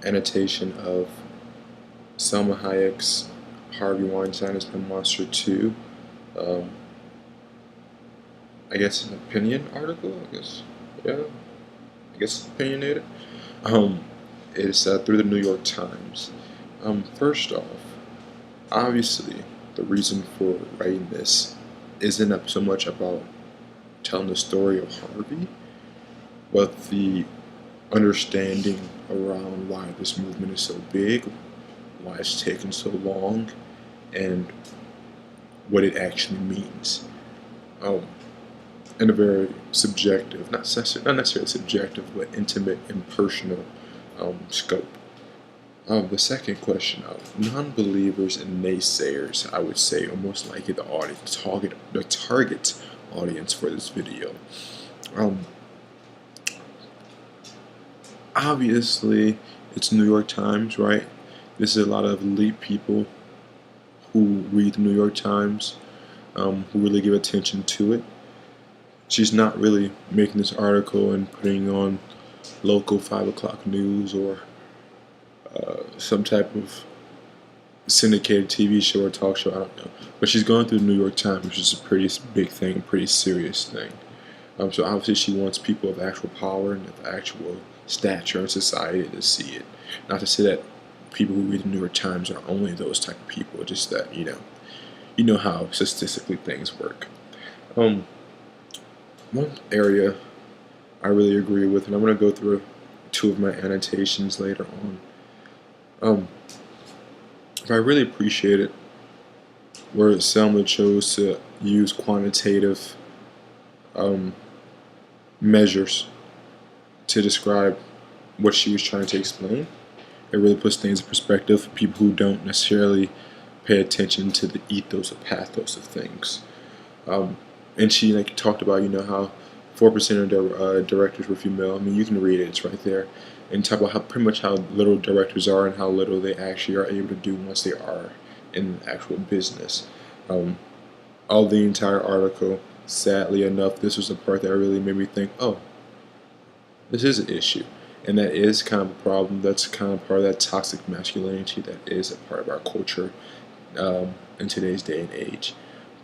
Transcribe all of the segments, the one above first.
annotation of Salma Hayek's Harvey Weinstein has been Monster 2. Um, I guess an opinion article. Yeah. I guess it's opinionated. Um, it's through the New York Times. First off, obviously, the reason for writing this isn't so much about telling the story of Harvey, but the understanding around why this movement is so big, why it's taken so long, and what it actually means. Um, in a very subjective, not necessarily subjective, but intimate and personal scope. The second question, non-believers and naysayers, I would say, are most likely the target audience for this video. Um, Obviously, it's New York Times, right? This is a lot of elite people who read the New York Times, who really give attention to it. She's not really making this article and putting on local 5 o'clock news or some type of syndicated TV show or talk show, I don't know. But she's going through the New York Times, which is a pretty big thing, a pretty serious thing. So obviously she wants people of actual power and of actual stature in society to see it. Not to say that people who read the New York Times are only those type of people, just that, you know how statistically things work. One area I really agree with, and I'm going to go through 2 of my annotations later on. I really appreciate it where Selma chose to use quantitative measures to describe what she was trying to explain. It really puts things in perspective for people who don't necessarily pay attention to the ethos or pathos of things. And she talked about how 4% of directors were female. I mean, you can read it; it's right there. And talk about pretty much how little directors are and how little they actually are able to do once they are in actual business. All the entire article, sadly enough, this was the part that really made me think, oh, this is an issue. And that is kind of a problem. That's kind of part of that toxic masculinity that is a part of our culture in today's day and age.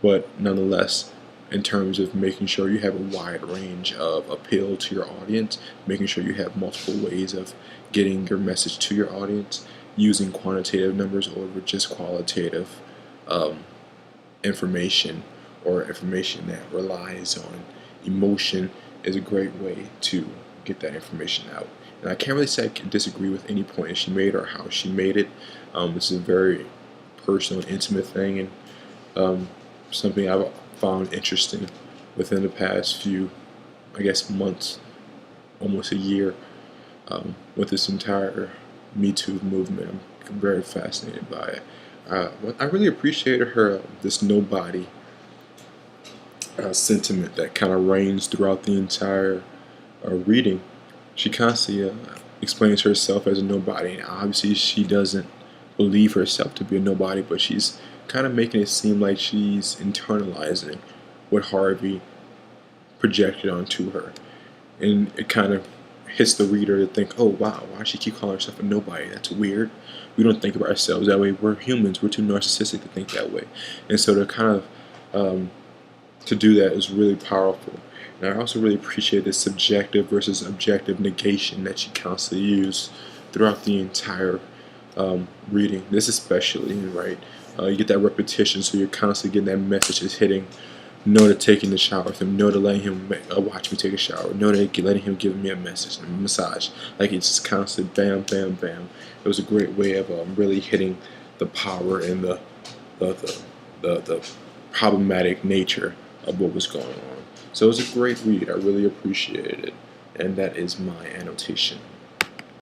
But nonetheless, in terms of making sure you have a wide range of appeal to your audience, making sure you have multiple ways of getting your message to your audience, using quantitative numbers over just qualitative information, or information that relies on emotion, is a great way to get that information out. And I can't really say I can disagree with any point she made or how she made it. This is a very personal and intimate thing, and something I've found interesting within the past few, I guess, months, almost a year, with this entire Me Too movement. I'm very fascinated by it. I really appreciated her this nobody sentiment that kind of reigns throughout the entire reading. She constantly explains herself as a nobody, and obviously she doesn't believe herself to be a nobody, but she's kind of making it seem like she's internalizing what Harvey projected onto her. And it kind of hits the reader to think, oh wow, why does she keep calling herself a nobody? That's weird. We don't think of ourselves that way. We're humans. We're too narcissistic to think that way. And so to kind of to do that is really powerful. And I also really appreciate this subjective versus objective negation that she constantly used throughout the entire reading. This especially, right? You get that repetition, so you're constantly getting that message is hitting. No to taking the shower with him, no to letting him watch me take a shower, no to letting him give me a message and a massage. Like, it's just constant bam, bam, bam. It was a great way of really hitting the power and the problematic nature of what was going on. So it was a great read. I really appreciated it, and that is my annotation.